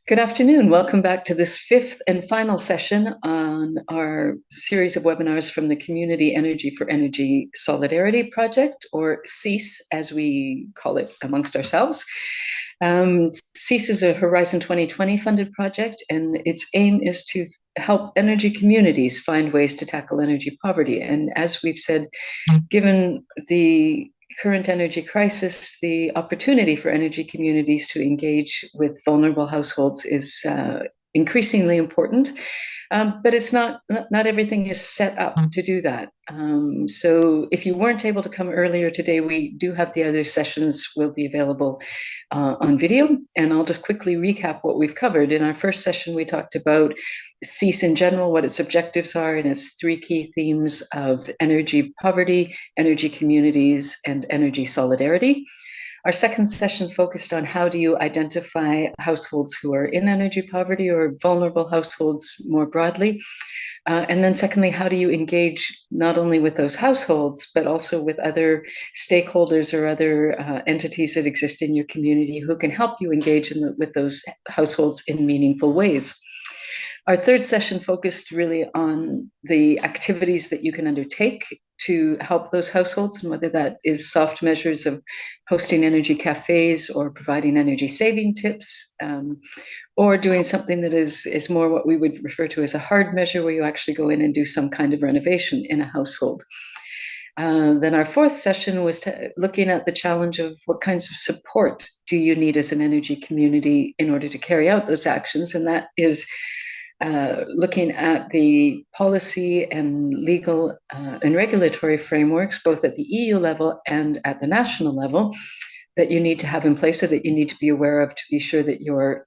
Good afternoon. Welcome back to this fifth and final session on our series of webinars from the Community Energy for Energy Solidarity Project, or CEES, as we call it amongst ourselves. CEES is a Horizon 2020 funded project, and its aim is to help energy communities find ways to tackle energy poverty. And as we've said, given the current energy crisis, the opportunity for energy communities to engage with vulnerable households is increasingly important. But it's not everything is set up to do that. So if you weren't able to come earlier today, we do have the other sessions will be available on video. And I'll just quickly recap what we've covered. In our first session, we talked about CEES in general, what its objectives are, and its three key themes of energy poverty, energy communities, and energy solidarity. Our second session focused on how do you identify households who are in energy poverty or vulnerable households more broadly. And then secondly, how do you engage not only with those households, but also with other stakeholders or other entities that exist in your community who can help you engage with those households in meaningful ways. Our third session focused really on the activities that you can undertake to help those households, and whether that is soft measures of hosting energy cafes or providing energy saving tips, or doing something that is more what we would refer to as a hard measure, where you actually go in and do some kind of renovation in a household. Then our fourth session was looking at the challenge of what kinds of support do you need as an energy community in order to carry out those actions, and that is looking at the policy and legal and regulatory frameworks, both at the EU level and at the national level, that you need to have in place, or that you need to be aware of to be sure that you're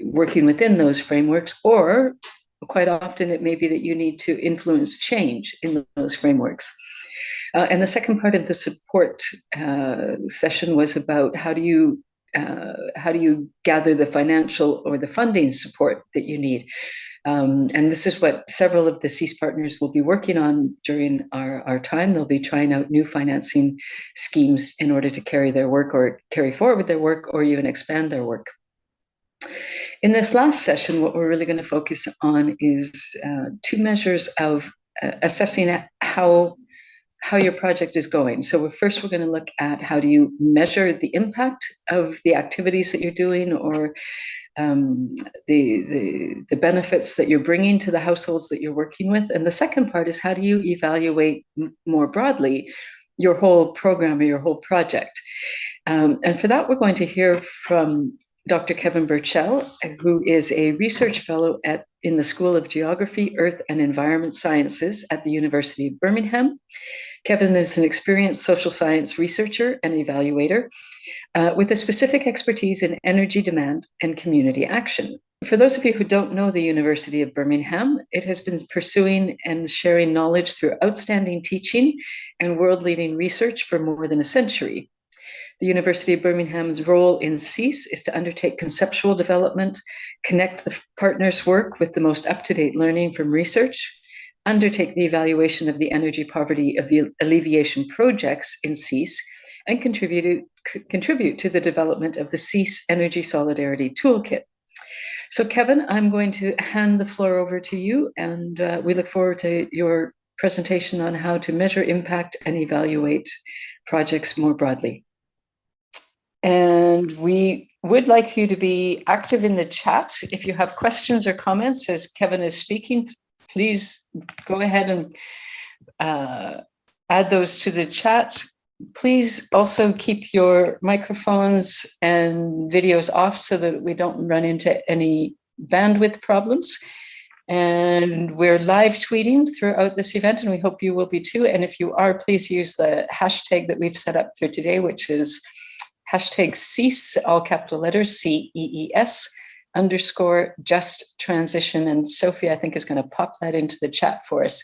working within those frameworks. Or quite often it may be that you need to influence change in those frameworks. And the second part of the support session was about how do you gather the financial or the funding support that you need? And this is what several of the CEES partners will be working on during our time. They'll be trying out new financing schemes in order to carry their work, or carry forward their work, or even expand their work. In this last session, what we're really going to focus on is two measures of assessing how your project is going. So first, we're going to look at how do you measure the impact of the activities that you're doing, or the benefits that you're bringing to the households that you're working with. And the second part is how do you evaluate more broadly your whole program or your whole project. And for that, we're going to hear from Dr. Kevin Burchell, who is a research fellow in the School of Geography, Earth and Environment Sciences at the University of Birmingham. Kevin is an experienced social science researcher and evaluator with a specific expertise in energy demand and community action. For those of you who don't know the University of Birmingham, it has been pursuing and sharing knowledge through outstanding teaching and world-leading research for more than a century. The University of Birmingham's role in CEES is to undertake conceptual development, connect the partners' work with the most up-to-date learning from research, undertake the evaluation of the energy poverty alleviation projects in CEES, and contribute to the development of the CEES Energy Solidarity Toolkit. So Kevin, I'm going to hand the floor over to you, and we look forward to your presentation on how to measure impact and evaluate projects more broadly. And we would like you to be active in the chat. If you have questions or comments as Kevin is speaking, please go ahead and add those to the chat. Please also keep your microphones and videos off so that we don't run into any bandwidth problems. And we're live tweeting throughout this event, and we hope you will be too. And if you are, please use the hashtag that we've set up for today, which is hashtag CEES, all capital letters, CEES, _ just transition. And Sophie, I think, is going to pop that into the chat for us.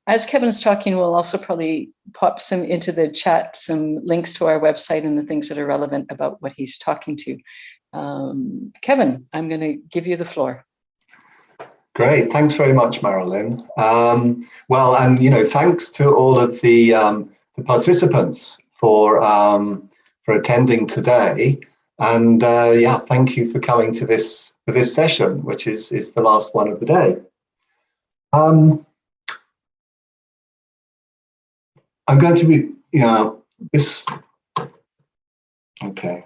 As Kevin's talking, we'll also probably pop some into the chat, some links to our website and the things that are relevant about what he's talking to. Kevin, I'm going to give you the floor. Great, thanks very much, Marilyn. Well, and thanks to all of the participants for attending today. And yeah, thank you for coming to this session, which is the last one of the day. I'm going to be, this, okay.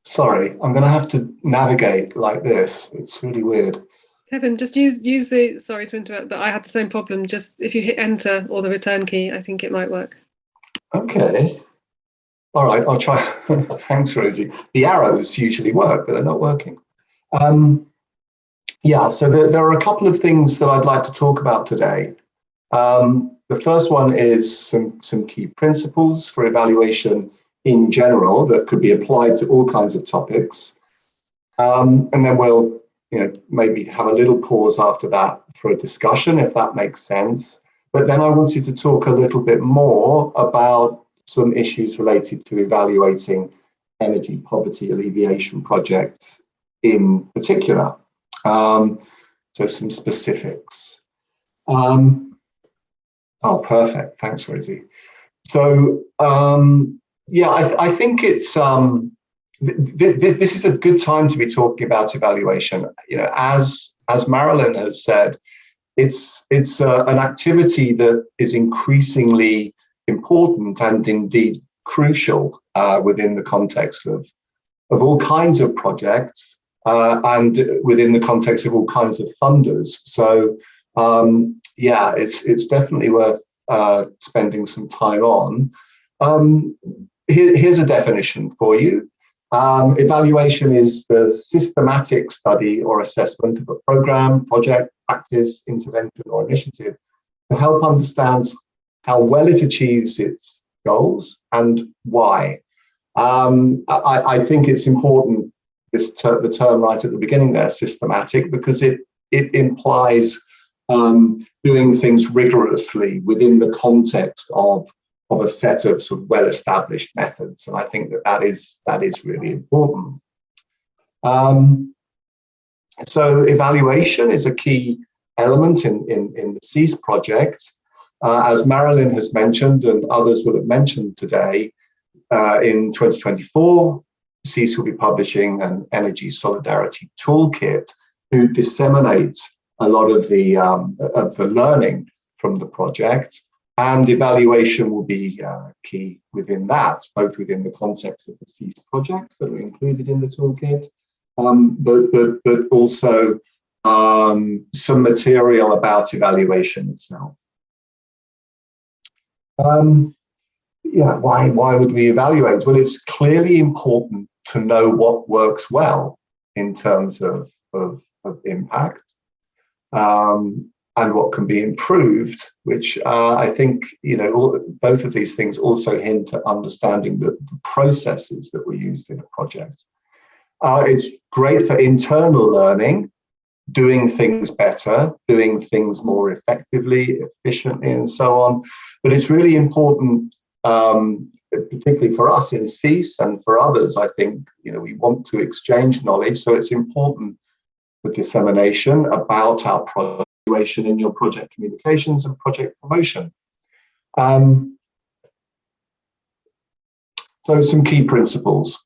Sorry, I'm going to have to navigate like this. It's really weird. Kevin, just use the, sorry to interrupt, but I had the same problem. Just if you hit enter or the return key, I think it might work. Okay. All right, I'll try. Thanks, Rosie. The arrows usually work, but they're not working. Yeah, so there are a couple of things that I'd like to talk about today. The first one is some key principles for evaluation in general that could be applied to all kinds of topics. And then we'll maybe have a little pause after that for a discussion, if that makes sense. But then I wanted to talk a little bit more about some issues related to evaluating energy poverty alleviation projects in particular. So some specifics. Oh, perfect. Thanks, Rosie. So yeah, I think it's this is a good time to be talking about evaluation. As Marilyn has said, it's an activity that is increasingly important and indeed crucial within the context of all kinds of projects and within the context of all kinds of funders. So yeah, it's definitely worth spending some time on. Here's a definition for you. Evaluation is the systematic study or assessment of a program, project, practice, intervention, or initiative to help understand how well it achieves its goals and why. I think it's important, the term right at the beginning there, systematic, because it implies doing things rigorously within the context of a set of sort of well-established methods, and I think that is really important. So evaluation is a key element in the CEES project. As Marilyn has mentioned, and others will have mentioned today, in 2024, CEES will be publishing an energy solidarity toolkit to disseminate a lot of the learning from the project. And evaluation will be key within that, both within the context of the CEES projects that are included in the toolkit, but also some material about evaluation itself. Yeah, why would we evaluate? Well, it's clearly important to know what works well in terms of impact. And what can be improved, which I think, both of these things also hint at understanding the processes that were used in a project. It's great for internal learning, doing things better, doing things more effectively, efficiently, and so on. But it's really important, particularly for us in CEES and for others, I think, we want to exchange knowledge. So it's important for dissemination about our project in your project communications and project promotion. So some key principles.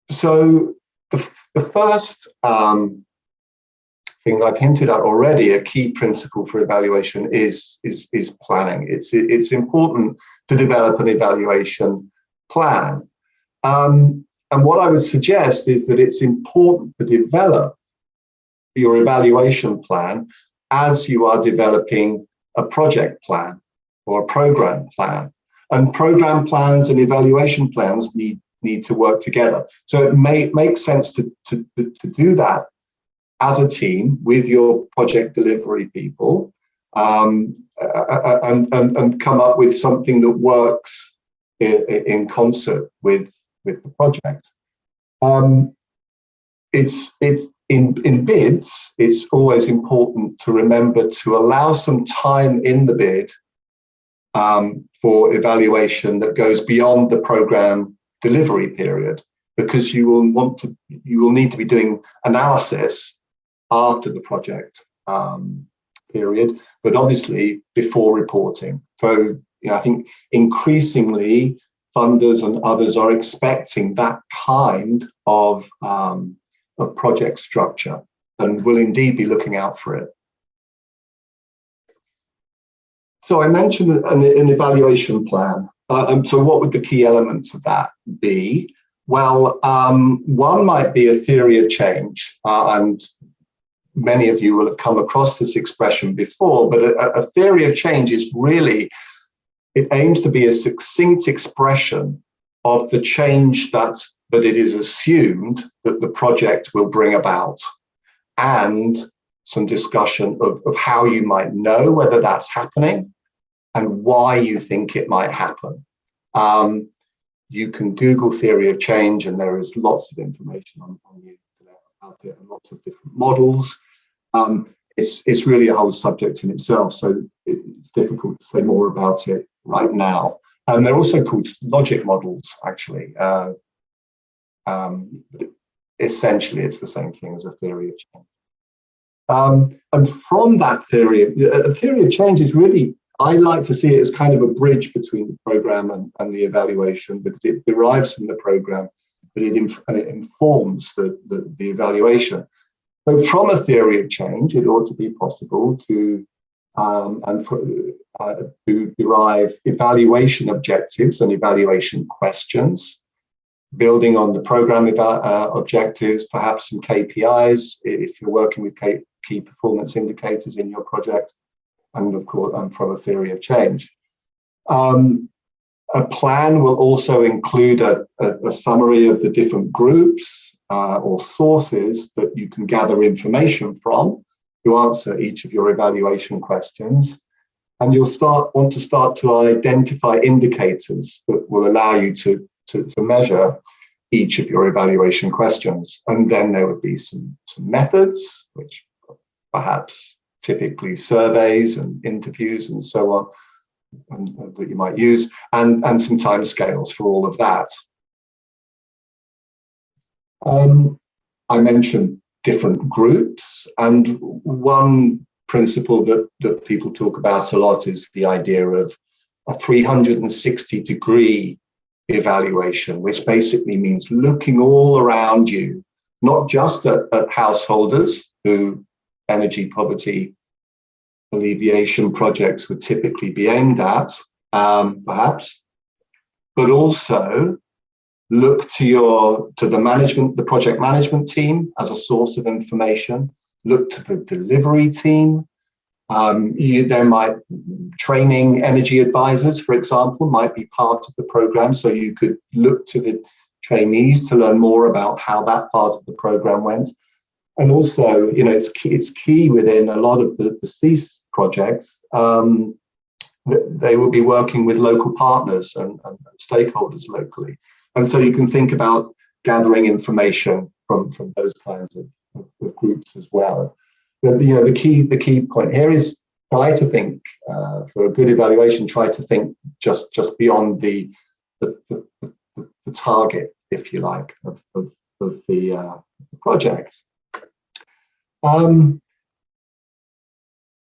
So the first thing I've hinted at already, a key principle for evaluation is planning. It's important to develop an evaluation plan. And what I would suggest is that it's important to develop your evaluation plan as you are developing a project plan or a program plan. And program plans and evaluation plans need to work together. So it makes sense to do that as a team with your project delivery people, and come up with something that works in concert with the project. It's in bids, it's always important to remember to allow some time in the bid for evaluation that goes beyond the program delivery period, because you will need to be doing analysis after the project period, but obviously before reporting. So I think increasingly funders and others are expecting that kind of project structure and will indeed be looking out for it. So I mentioned an evaluation plan. So what would the key elements of that be? Well, one might be a theory of change, and many of you will have come across this expression before, but a theory of change is really, it aims to be a succinct expression of the change that it is assumed that the project will bring about, and some discussion of how you might know whether that's happening and why you think it might happen. You can Google theory of change, and there is lots of information on the internet about it and lots of different models. It's really a whole subject in itself, so it's difficult to say more about it right now. They're also called logic models, actually. Essentially, it's the same thing as a theory of change. And from that theory, a theory of change is really, I like to see it as kind of a bridge between the program and the evaluation, because it derives from the program, but it informs the evaluation. So from a theory of change, it ought to be possible to derive evaluation objectives and evaluation questions, building on the program objectives, perhaps some KPIs if you're working with key performance indicators in your project, and of course, from a theory of change. A plan will also include a summary of the different groups or sources that you can gather information from to answer each of your evaluation questions. And you'll want to start to identify indicators that will allow you to measure each of your evaluation questions. And then there would be some methods, which perhaps typically surveys and interviews and so on, and that you might use, and some timescales for all of that. I mentioned different groups, and one principle that people talk about a lot is the idea of a 360-degree evaluation, which basically means looking all around you, not just at householders who energy poverty alleviation projects would typically be aimed at, perhaps, but also look to the project management team as a source of information, look to the delivery team. There might, training energy advisors, for example, might be part of the program, so you could look to the trainees to learn more about how that part of the program went. And also, it's key within a lot of the CEES projects that they will be working with local partners and stakeholders locally. And so you can think about gathering information from those kinds of groups as well. But, the key point here is try to think, for a good evaluation, try to think just beyond the target, if you like, of the project.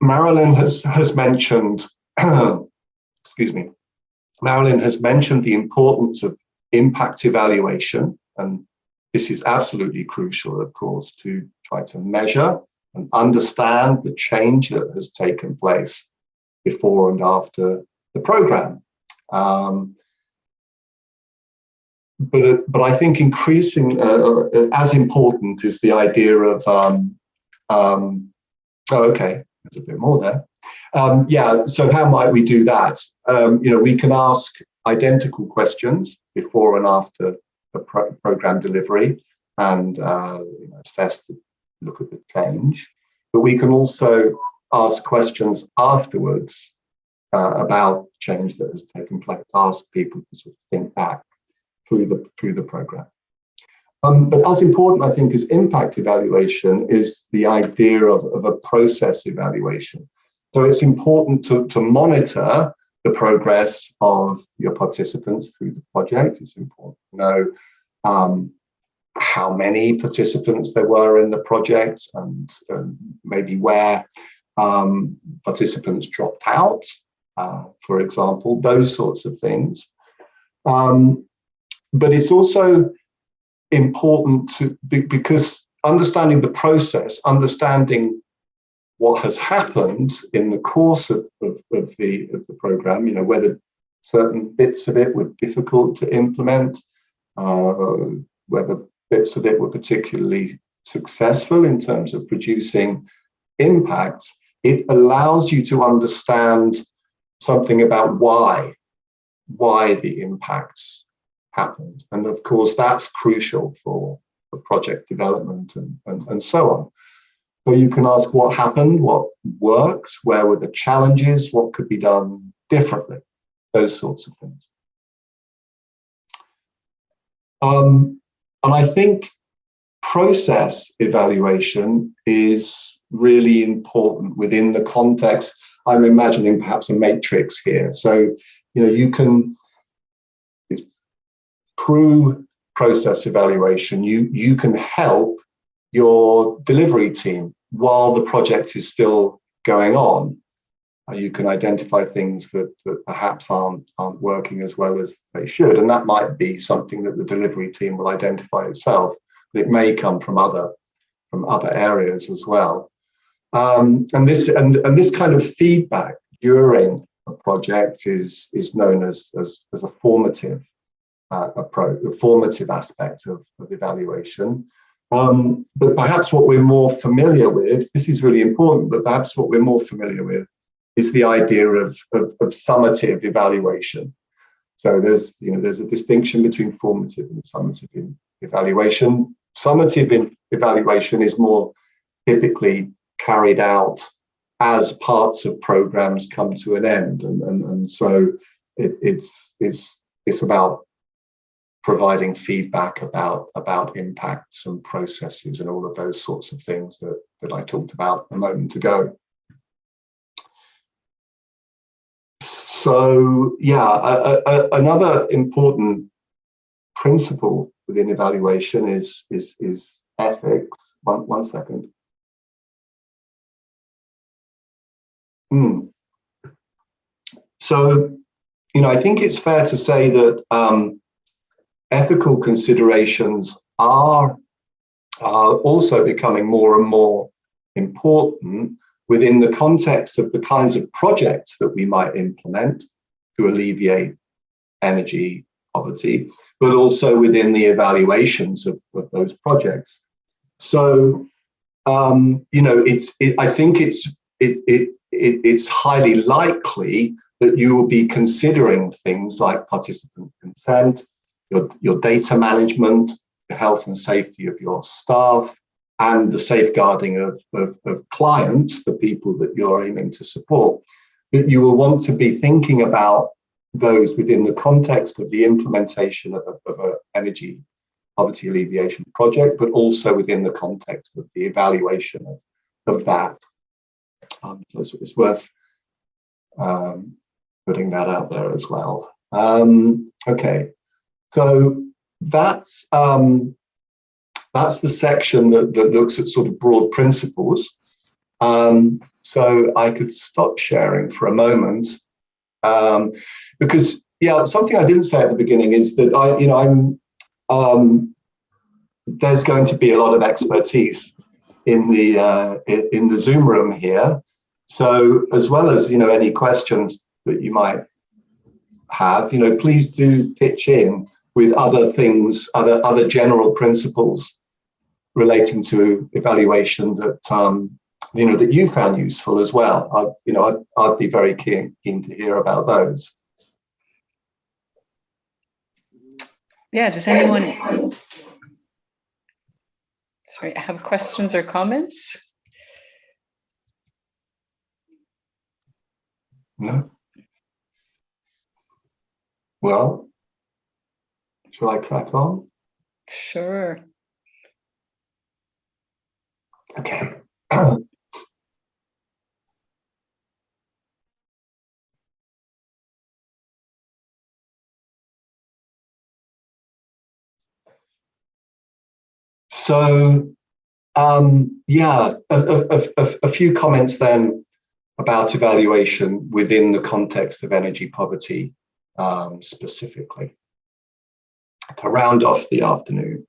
Marilyn has mentioned, excuse me, Marilyn has mentioned the importance of impact evaluation, and this is absolutely crucial, of course, to try to measure and understand the change that has taken place before and after the program. But I think increasing, as important is the idea of, okay, there's a bit more there. Yeah, so how might we do that? We can ask identical questions before and after the program delivery and look at the change. But we can also ask questions afterwards about change that has taken place, ask people to sort of think back through the program. But as important, I think, as impact evaluation is the idea of a process evaluation. So it's important to monitor the progress of your participants through the project. It's important to know how many participants there were in the project and maybe where participants dropped out, for example, those sorts of things. But it's also important because understanding the process, understanding what has happened in the course of the program, you know, whether certain bits of it were difficult to implement, whether bits of it were particularly successful in terms of producing impacts, it allows you to understand something about why the impacts happened. And of course, that's crucial for project development and so on. So you can ask what happened, what worked, where were the challenges, what could be done differently, those sorts of things. And I think process evaluation is really important within the context. I'm imagining perhaps a matrix here. So, you know, you can, through process evaluation, you can help your delivery team while the project is still going on. You can identify things that perhaps aren't working as well as they should, and that might be something that the delivery team will identify itself, but it may come from other areas as well. And this kind of feedback during a project is known as a formative approach, the formative aspect of evaluation. But perhaps what we're more familiar with, this is really important, but perhaps what we're more familiar with is the idea of summative evaluation. So there's a distinction between formative and summative evaluation. Summative evaluation is more typically carried out as parts of programs come to an end, and so it's about providing feedback about impacts and processes and all of those sorts of things that I talked about a moment ago. So yeah, another important principle within evaluation is ethics. One second. So, you know, I think it's fair to say that ethical considerations are also becoming more and more important within the context of the kinds of projects that we might implement to alleviate energy poverty, but also within the evaluations of those projects. So, you know, I think it's highly likely that you will be considering things like participant consent, your data management, the health and safety of your staff, and the safeguarding of clients, the people that you're aiming to support. That you will want to be thinking about those within the context of the implementation of an energy poverty alleviation project, but also within the context of the evaluation of that. So it's worth putting that out there as well. Okay, so that's the section that looks at sort of broad principles. So I could stop sharing for a moment, because yeah, something I didn't say at the beginning is that there's going to be a lot of expertise in the Zoom room here. So as well as any questions that you might have, please do pitch in with other things, other general principles relating to evaluation that that you found useful as well. I'd be very keen to hear about those. Yeah, does anyone have questions or comments? No? Well, shall I crack on? Sure. Okay. So, yeah, a few comments then about evaluation within the context of energy poverty specifically. to round off the afternoon.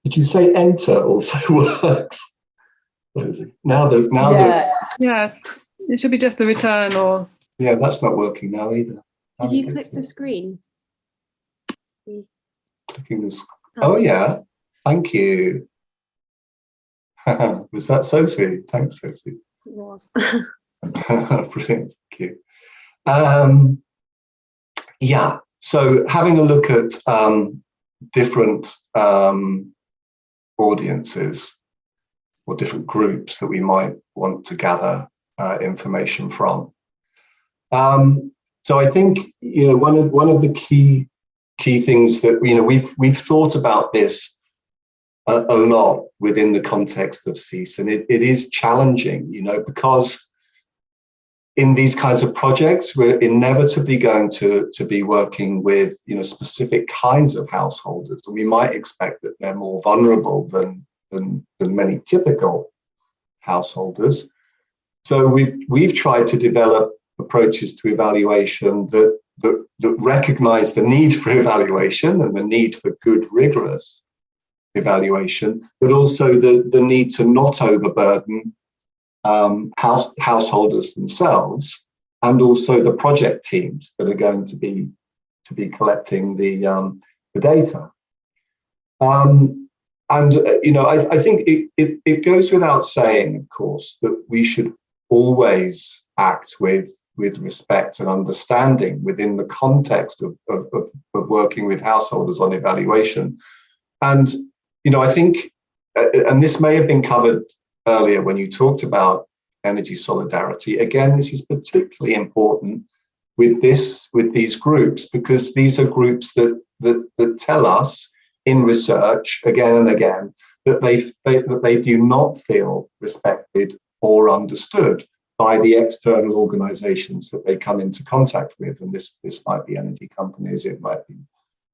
Did you say enter also works? What is it? Yeah, it should be just the return or. Yeah, that's not working now either. Did you click the screen? Clicking the screen. Oh yeah, thank you. Was that Sophie? Thanks, Sophie. It was. Brilliant, thank you. Yeah, so having a look at different audiences or different groups that we might want to gather information from. So I think, you know, one of the key things that, you know, we've thought about this a lot within the context of CEES, and it is challenging, you know, because in these kinds of projects, we're inevitably going to be working with, you know, specific kinds of householders, and we might expect that they're more vulnerable than many typical householders. So we've tried to develop approaches to evaluation that recognize the need for evaluation and the need for good, rigorous evaluation, but also the need to not overburden householders themselves, and also the project teams that are going to be collecting the data. You know, I think it goes without saying, of course, that we should always act with respect and understanding within the context of working with householders on evaluation. And, you know, I think, and this may have been covered earlier when you talked about energy solidarity. Again, this is particularly important with these groups, because these are groups that tell us in research again and again that they do not feel respected or understood by the external organizations that they come into contact with. And this might be energy companies, it might be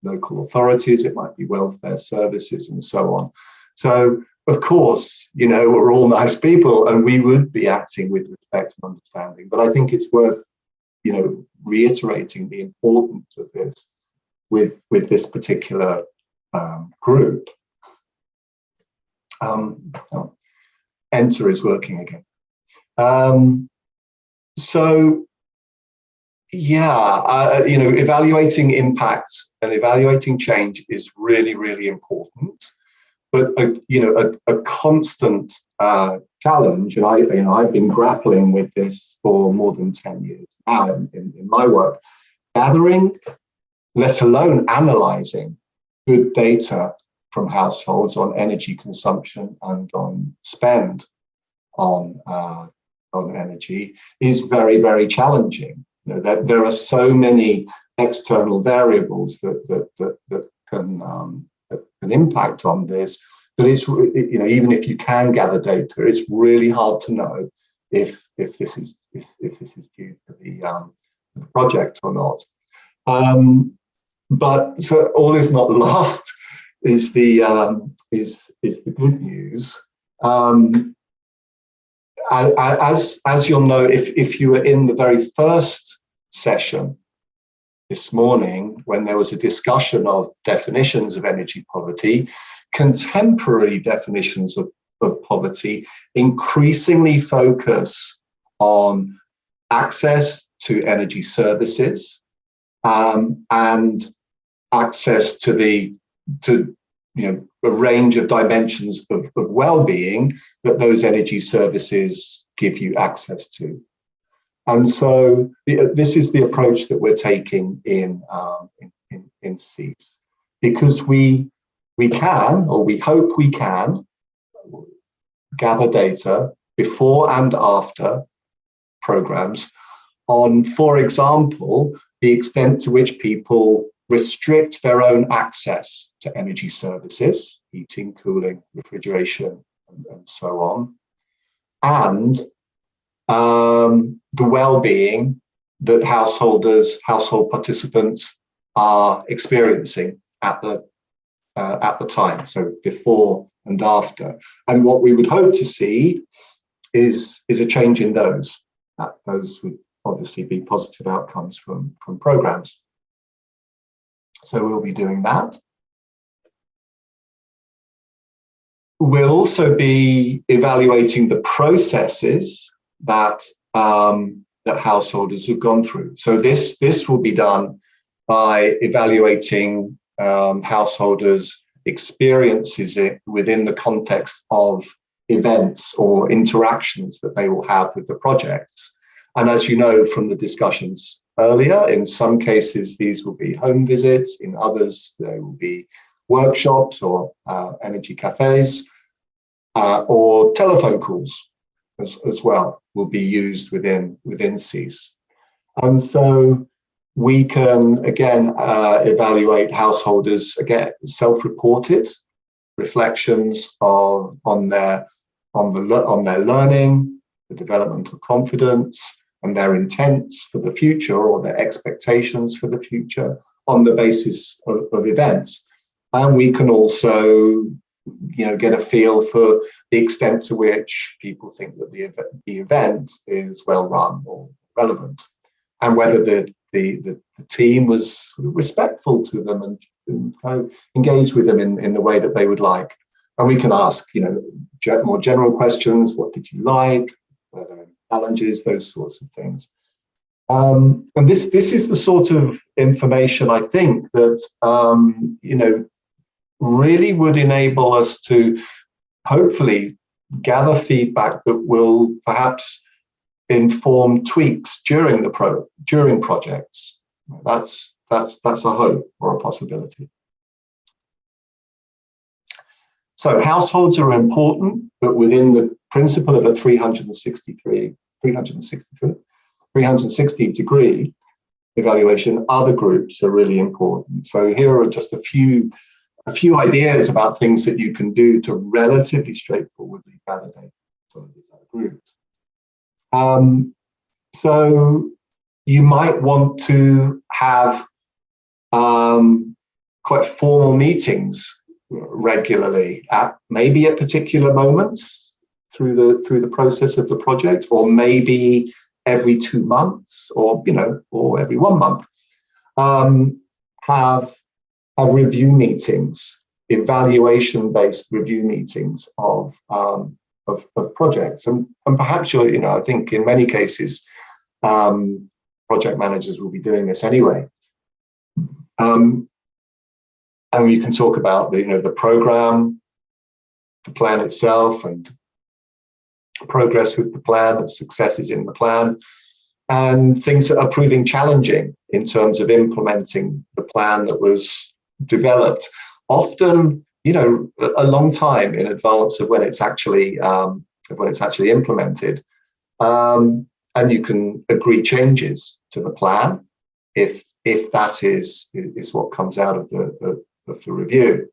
local authorities, it might be welfare services, and so on. So, of course, you know, we're all nice people and we would be acting with respect and understanding. But I think it's worth, you know, reiterating the importance of this with this particular group. Enter is working again. So, yeah, you know, evaluating impact and evaluating change is really, really important. But you know, a constant challenge, and I've been grappling with this for more than 10 years now in my work, gathering, let alone analysing good data from households on energy consumption and on spend on energy is very, very challenging. You know, that there are so many external variables that can impact on this, that it's, you know, even if you can gather data, it's really hard to know if this is due to the project or not. But so all is not lost is the good news. As you'll know, if you were in the very first session this morning, when there was a discussion of definitions of energy poverty, contemporary definitions of poverty increasingly focus on access to energy services and access to you know, a range of dimensions of well-being that those energy services give you access to. And so this is the approach that we're taking in CEES, because we can, or we hope we can, gather data before and after programs on, for example, the extent to which people restrict their own access to energy services, heating, cooling, refrigeration, and so on, and the well-being that household participants are experiencing at the time, so before and after. And what we would hope to see is a change in those. Those would obviously be positive outcomes from programs. So we'll be doing that. We'll also be evaluating the processes that that householders have gone through. So this will be done by evaluating householders' experiences within the context of events or interactions that they will have with the projects. And as you know from the discussions earlier, in some cases these will be home visits, in others there will be workshops or energy cafes, or telephone calls as well will be used within CEES. And so we can again evaluate householders, again self-reported reflections on their learning, the development of confidence, and their intents for the future or their expectations for the future on the basis of events. And we can also, get a feel for the extent to which people think that the event is well run or relevant, and whether the team was respectful to them and kind of engaged with them in the way that they would like. And we can ask, more general questions. What did you like? Were there any challenges? Those sorts of things. And this is the sort of information I think that really would enable us to hopefully gather feedback that will perhaps inform tweaks during projects. That's a hope or a possibility. So households are important, but within the principle of a 360 degree evaluation, other groups are really important. So here are just a few ideas about things that you can do to relatively straightforwardly validate some of these other groups. So you might want to have quite formal meetings regularly, maybe at particular moments through the process of the project, or maybe every 2 months, or every 1 month. Have review meetings, evaluation-based review meetings of projects, and perhaps I think in many cases project managers will be doing this anyway. And you can talk about the program, the plan itself, and progress with the plan and successes in the plan, and things that are proving challenging in terms of implementing the plan that was developed, often a long time in advance of when it's actually implemented. And you can agree changes to the plan if that is what comes out of the review.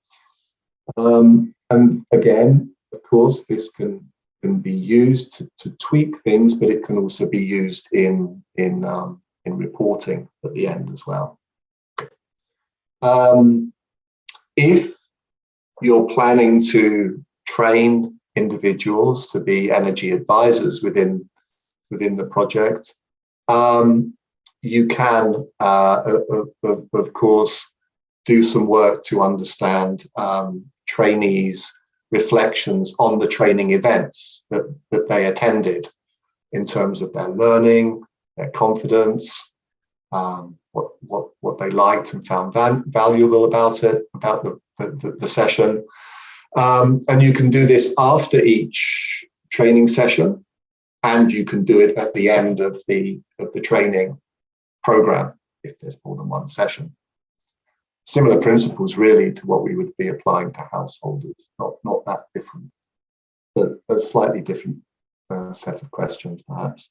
And again, of course, this can be used to tweak things, but it can also be used in reporting at the end as well. If you're planning to train individuals to be energy advisors within the project, you can, of course, do some work to understand trainees' reflections on the training events that they attended in terms of their learning, their confidence, what they liked and found valuable about it, about the session. And you can do this after each training session, and you can do it at the end of the training program if there's more than one session. Similar principles really to what we would be applying to householders, not that different, but a slightly different set of questions perhaps.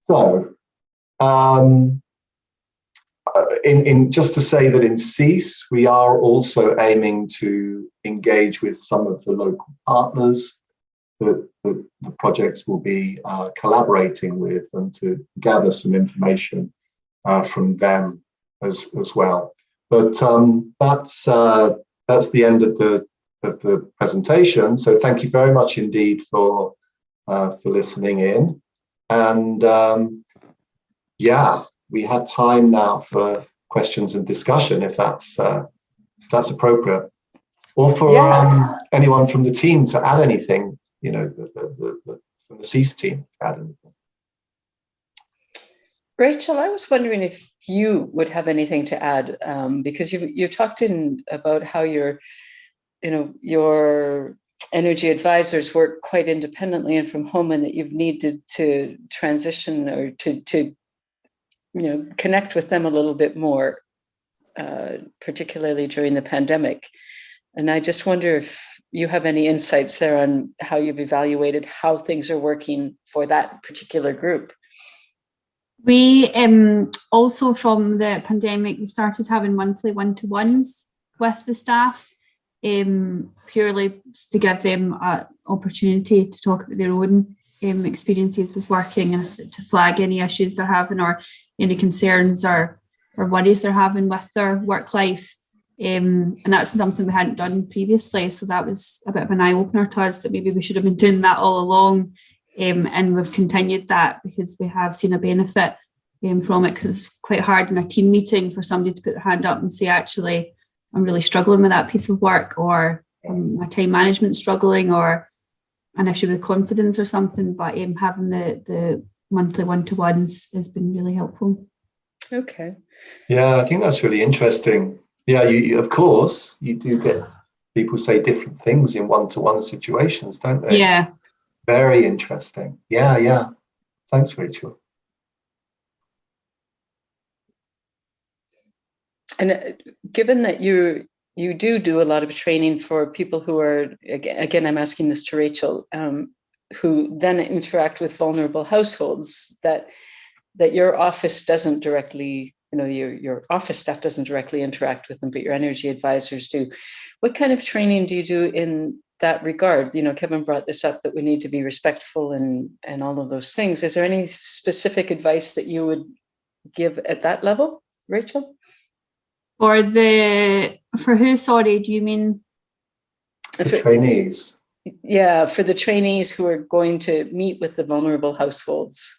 So, just to say that in CEES, we are also aiming to engage with some of the local partners that the projects will be collaborating with, and to gather some information from them as well. But that's the end of the the presentation. So thank you very much indeed for listening in. And yeah, we have time now for questions and discussion, if that's appropriate, or for anyone from the team to add anything. You know, from the CEES team to add anything. Rachel, I was wondering if you would have anything to add, because you talked about how your energy advisors work quite independently and from home, and that you've needed to transition or to connect with them a little bit more, particularly during the pandemic. And I just wonder if you have any insights there on how you've evaluated how things are working for that particular group. We also, from the pandemic, we started having monthly one-to-ones with the staff, purely to give them an opportunity to talk about their own experiences with working, and to flag any issues they're having, or any concerns or worries they're having with their work life. And that's something we hadn't done previously. So that was a bit of an eye-opener to us, that maybe we should have been doing that all along. And we've continued that because we have seen a benefit from it, because it's quite hard in a team meeting for somebody to put their hand up and say, actually, I'm really struggling with that piece of work, or my time management struggling, or an issue with confidence or something. But having the monthly one-to-ones has been really helpful. Okay. Yeah, I think that's really interesting. Yeah, you of course, you do get people say different things in one-to-one situations, don't they? Yeah. Very interesting. Yeah. Thanks, Rachel. And given that you do a lot of training for people who are, again, I'm asking this to Rachel, who then interact with vulnerable households, that your office doesn't directly, your office staff doesn't directly interact with them, but your energy advisors do. What kind of training do you do in that regard? Kevin brought this up, that we need to be respectful and all of those things. Is there any specific advice that you would give at that level, Rachel? For who, sorry, do you mean? The trainees. Yeah, for the trainees who are going to meet with the vulnerable households.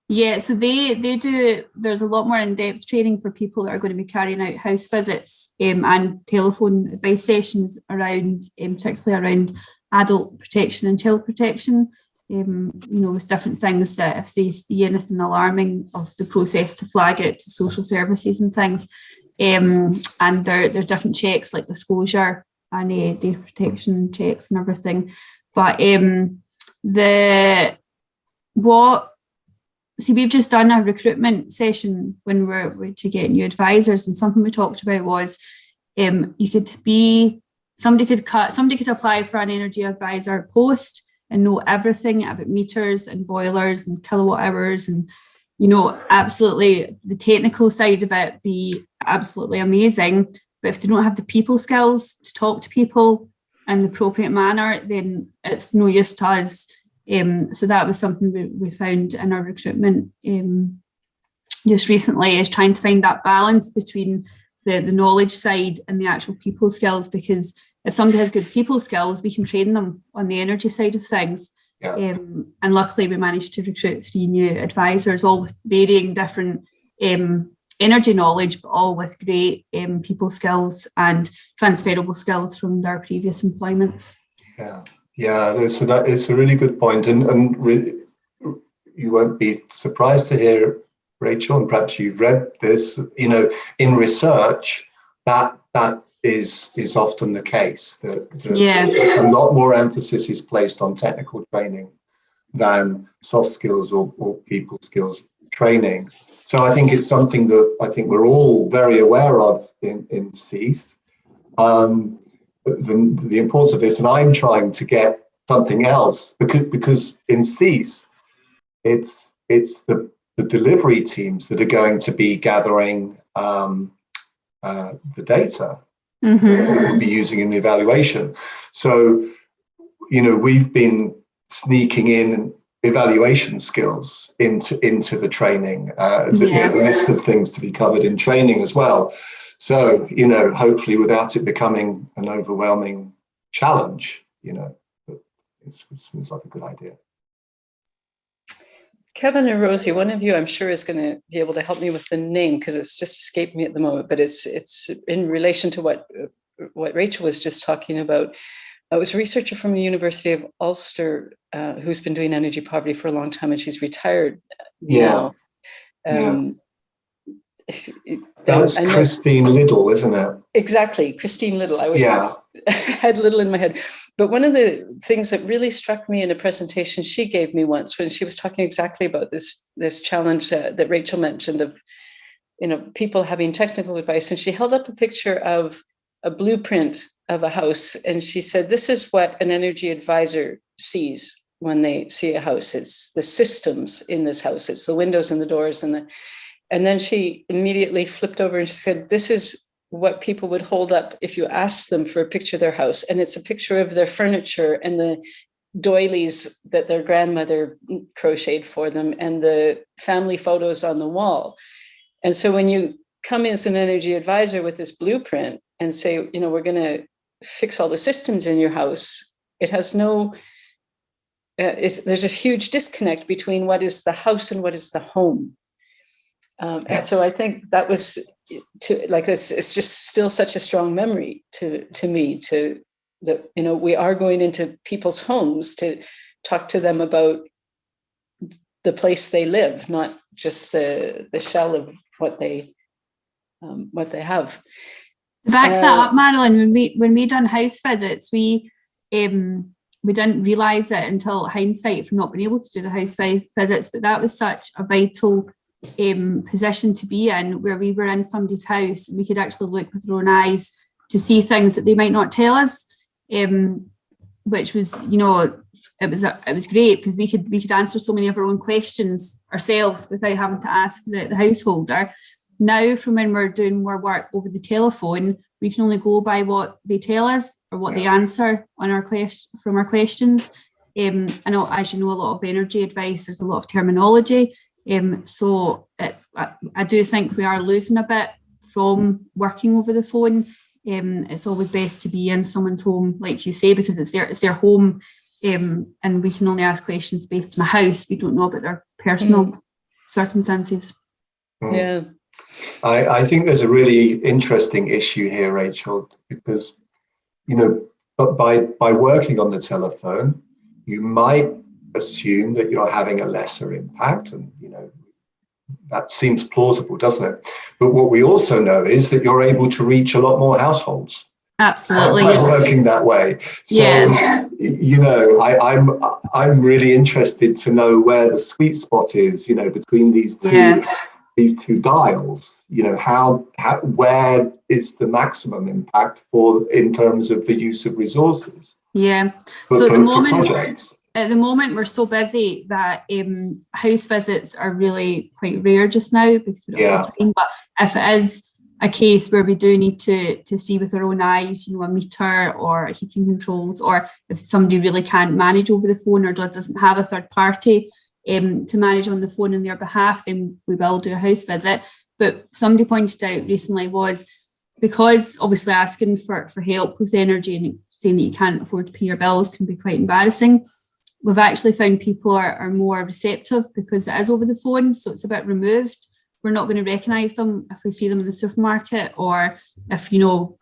Yeah, so they do, there's a lot more in-depth training for people that are going to be carrying out house visits and telephone advice sessions around, particularly around adult protection and child protection, with different things, that if they see anything alarming, of the process to flag it to social services and things. And there are different checks like disclosure and data protection checks and everything. But we've just done a recruitment session when we're to get new advisors, and something we talked about was somebody could apply for an energy advisor post and know everything about meters and boilers and kilowatt hours, and absolutely the technical side of it be absolutely amazing. But if they don't have the people skills to talk to people in the appropriate manner, then it's no use to us. So that was something we found in our recruitment just recently, is trying to find that balance between the knowledge side and the actual people skills, because if somebody has good people skills, we can train them on the energy side of things. Yeah. And luckily we managed to recruit 3 new advisors, all with varying different energy knowledge, but all with great people skills and transferable skills from their previous employments. Yeah, it's a really good point, and you won't be surprised to hear, Rachel, and perhaps you've read this, in research, that is often the case. A lot more emphasis is placed on technical training than soft skills or people skills training. So I think it's something that I think we're all very aware of in CEES. The importance of this, and I'm trying to get something else, because in CEES, it's the delivery teams that are going to be gathering the data that we'll be using in the evaluation. So, we've been sneaking in evaluation skills into the training, the list of things to be covered in training as well. So, hopefully without it becoming an overwhelming challenge, but it seems like a good idea. Kevin or Rosie, one of you I'm sure is going to be able to help me with the name, because it's just escaped me at the moment, but it's in relation to what Rachel was just talking about. I was a researcher from the University of Ulster who's been doing energy poverty for a long time, and she's retired now. That's Christine Liddell, isn't it? Exactly, Christine Liddell. I had Liddell in my head. But one of the things that really struck me in a presentation she gave me once, when she was talking exactly about this challenge that Rachel mentioned of, people having technical advice, and she held up a picture of a blueprint of a house, and she said, this is what an energy advisor sees when they see a house. It's the systems in this house. It's the windows and the doors and then she immediately flipped over and she said, this is what people would hold up if you asked them for a picture of their house. And it's a picture of their furniture and the doilies that their grandmother crocheted for them and the family photos on the wall. And so when you come as an energy advisor with this blueprint and say, we're going to fix all the systems in your house, it has no, there's this huge disconnect between what is the house and what is the home. And so I think that was it's just still such a strong memory to me, to that, we are going into people's homes to talk to them about the place they live, not just the shell of what they have. To back that up, Marilyn, when we done house visits, we didn't realise it until hindsight from not being able to do the house visits, but that was such a vital position to be in, where we were in somebody's house and we could actually look with our own eyes to see things that they might not tell us, which was, it was great, because we could answer so many of our own questions ourselves without having to ask the householder. Now, from when we're doing more work over the telephone, we can only go by what they tell us or what they answer on from our questions. I know, as you know, a lot of energy advice, there's a lot of terminology. So I do think we are losing a bit from working over the phone. It's always best to be in someone's home, like you say, because it's their home, and we can only ask questions based on a house. We don't know about their personal circumstances. Yeah. I think there's a really interesting issue here, Rachel, because, but by working on the telephone, you might assume that you're having a lesser impact, and that seems plausible, doesn't it? But what we also know is that you're able to reach a lot more households. Absolutely. By working that way. So, I'm really interested to know where the sweet spot is, between these two dials. Where is the maximum impact in terms of the use of resources? Yeah. So at the moment, we're so busy that house visits are really quite rare just now, because we don't have time. But if it is a case where we do need to see with our own eyes, a meter or heating controls, or if somebody really can't manage over the phone or doesn't have a third party to manage on the phone on their behalf, then we will do a house visit. But somebody pointed out recently was, because obviously asking for help with energy and saying that you can't afford to pay your bills can be quite embarrassing, we've actually found people are more receptive because it is over the phone, so it's a bit removed. We're not going to recognise them if we see them in the supermarket, or if, we're out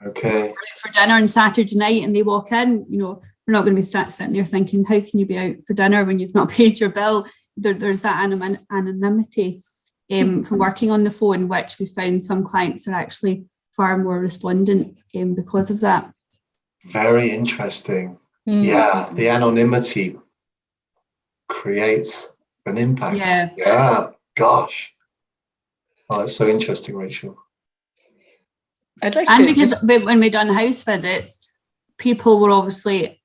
for dinner on Saturday night and they walk in, we're not going to be sitting there thinking, how can you be out for dinner when you've not paid your bill? There's that anonymity from working on the phone, which we found some clients are actually far more respondent because of that. Very interesting. Yeah, the anonymity creates an impact. Yeah, gosh. Oh, that's so interesting, Rachel. I'd like because when we done house visits, people were obviously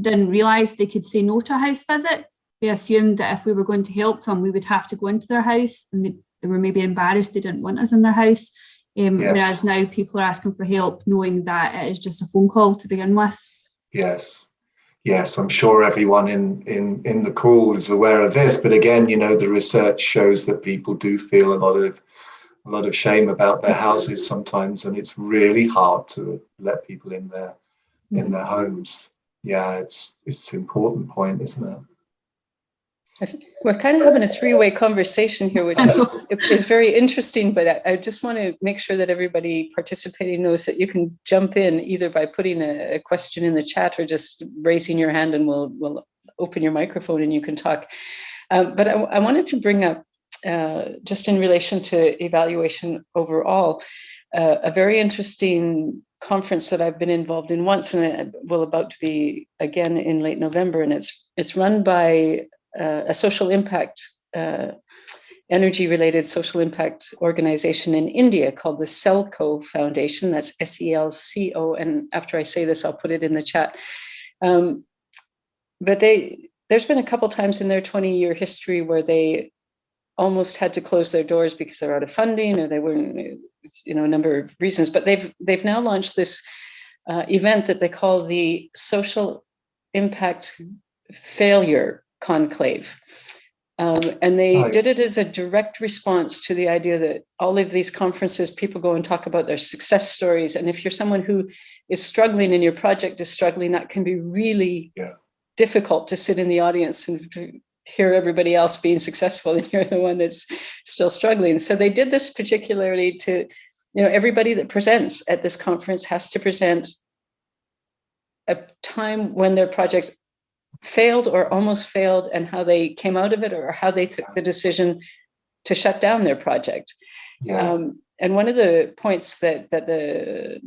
didn't realise they could say no to a house visit. They assumed that if we were going to help them, we would have to go into their house, and they were maybe embarrassed they didn't want us in their house. Whereas now people are asking for help, knowing that it is just a phone call to begin with. Yes, I'm sure everyone in the call is aware of this. But again, the research shows that people do feel a lot of shame about their houses sometimes, and it's really hard to let people in there. in their homes. Yeah, it's an important point, isn't it? We're kind of having a three-way conversation here, which is very interesting, but I just want to make sure that everybody participating knows that you can jump in either by putting a question in the chat or just raising your hand, and we'll open your microphone and you can talk. But I wanted to bring up, just in relation to evaluation overall, a very interesting conference that I've been involved in once, and it will about to be again in late November, and it's run by a social impact, energy-related social impact organization in India called the CEELCO Foundation. That's SELCO, and after I say this, I'll put it in the chat. But there's been a couple times in their 20-year history where they almost had to close their doors because they're out of funding, or they weren't, a number of reasons. But they've now launched this event that they call the Social Impact Failure Conclave. And they did it as a direct response to the idea that all of these conferences, people go and talk about their success stories. And if you're someone who is struggling and your project is struggling, that can be really difficult to sit in the audience and hear everybody else being successful and you're the one that's still struggling. So they did this particularly to, everybody that presents at this conference has to present a time when their project failed or almost failed and how they came out of it, or how they took the decision to shut down their project. And one of the points that the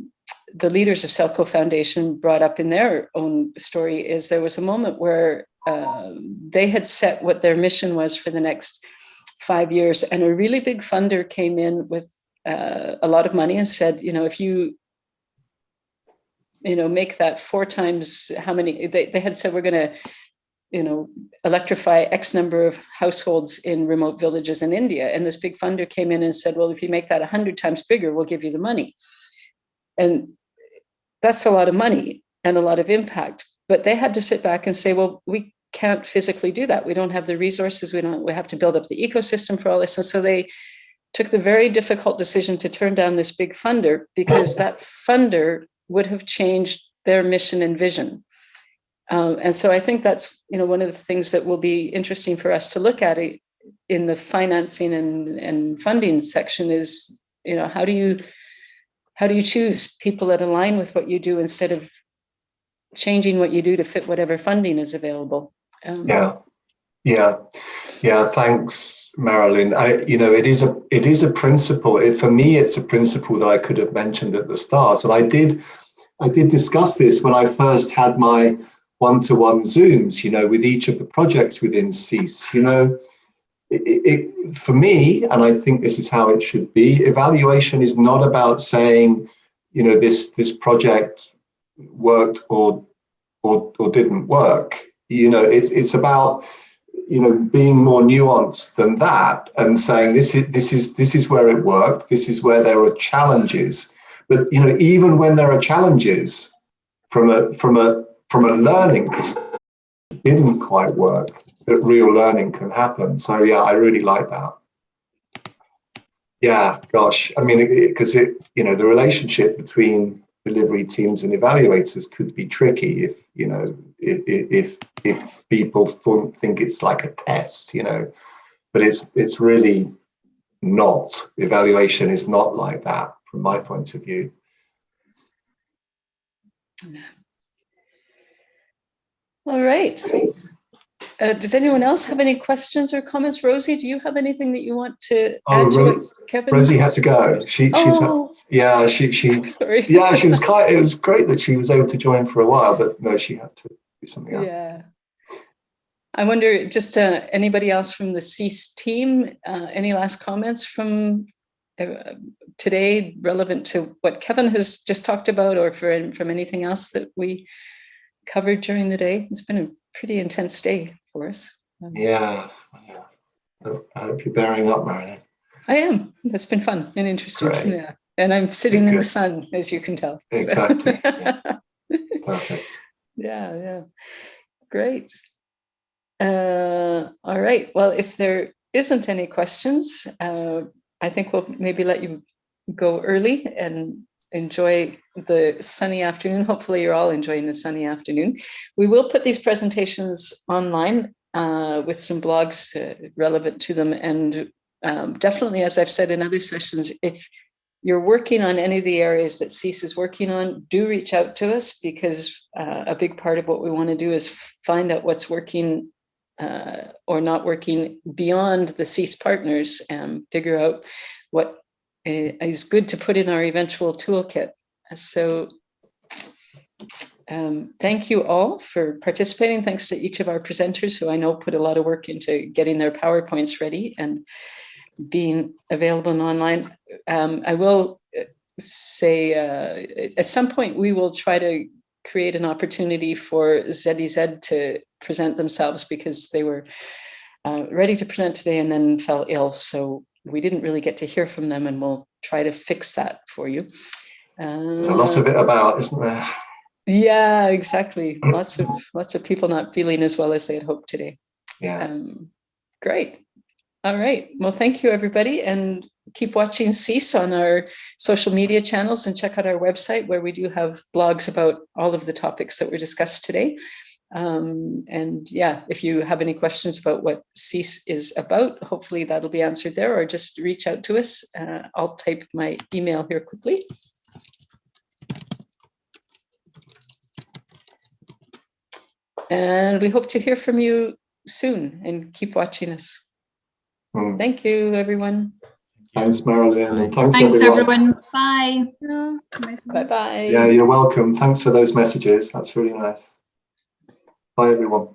leaders of CEELCO Foundation brought up in their own story is there was a moment where they had set what their mission was for the next 5 years, and a really big funder came in with a lot of money and said, if you make that 4 times how many, they had said, we're going to, electrify X number of households in remote villages in India. And this big funder came in and said, well, if you make that 100 times bigger, we'll give you the money. And that's a lot of money and a lot of impact. But they had to sit back and say, well, we can't physically do that. We don't have the resources. We have to build up the ecosystem for all this. And so they took the very difficult decision to turn down this big funder, because that funder would have changed their mission and vision. And so I think that's, one of the things that will be interesting for us to look at in the financing and funding section is, how do you choose people that align with what you do instead of changing what you do to fit whatever funding is available? Thanks, Marilyn. It is a principle. For me, it's a principle that I could have mentioned at the start, and I did discuss this when I first had my one-to-one Zooms, with each of the projects within CEES. For me, and I think this is how it should be, evaluation is not about saying, this project worked or didn't work. It's about being more nuanced than that, and saying this is where it worked, this is where there are challenges. But even when there are challenges, from a learning perspective, it didn't quite work, that real learning can happen. So yeah, I really like that. Yeah, gosh, I mean, because the relationship between delivery teams and evaluators could be tricky if people think it's like a test, but it's really not. Evaluation is not like that from my point of view. All right. Does anyone else have any questions or comments? Rosie, do you have anything that you want to add to what Kevin? Rosie had to go. She sorry. Yeah, she was it was great that she was able to join for a while, but no, she had to do something else. Yeah. I wonder, just anybody else from the CEES team, any last comments from today relevant to what Kevin has just talked about, or from anything else that we covered during the day? It's been a pretty intense day for us. Yeah. I hope you're bearing up, Marilyn. I am. That's been fun and interesting. Great. Yeah. And I'm sitting in the sun, as you can tell. Exactly. Yeah. Perfect. Yeah. Great. All right. Well, if there isn't any questions, I think we'll maybe let you go early and enjoy the sunny afternoon. Hopefully you're all enjoying the sunny afternoon. We will put these presentations online with some blogs relevant to them. And definitely, as I've said in other sessions, if you're working on any of the areas that CEES is working on, do reach out to us, because a big part of what we want to do is find out what's working or not working beyond the CEES partners, and figure out what is good to put in our eventual toolkit. So thank you all for participating. Thanks to each of our presenters, who I know put a lot of work into getting their PowerPoints ready and being available online. I will say at some point we will try to create an opportunity for ZEZ to present themselves, because they were ready to present today and then fell ill. So we didn't really get to hear from them, and we'll try to fix that for you. There's a lot of it about, isn't there? Yeah, exactly. Lots of people not feeling as well as they had hoped today. Yeah. Great. All right. Well, thank you, everybody, and keep watching CEES on our social media channels, and check out our website, where we do have blogs about all of the topics that were discussed today. And yeah, if you have any questions about what CEES is about, hopefully that'll be answered there, or just reach out to us. I'll type my email here quickly. And we hope to hear from you soon, and keep watching us. Thank you, everyone. Thanks, Marilyn, and thanks everyone. Bye. Bye-bye. Yeah, you're welcome. Thanks for those messages. That's really nice. Bye, everyone.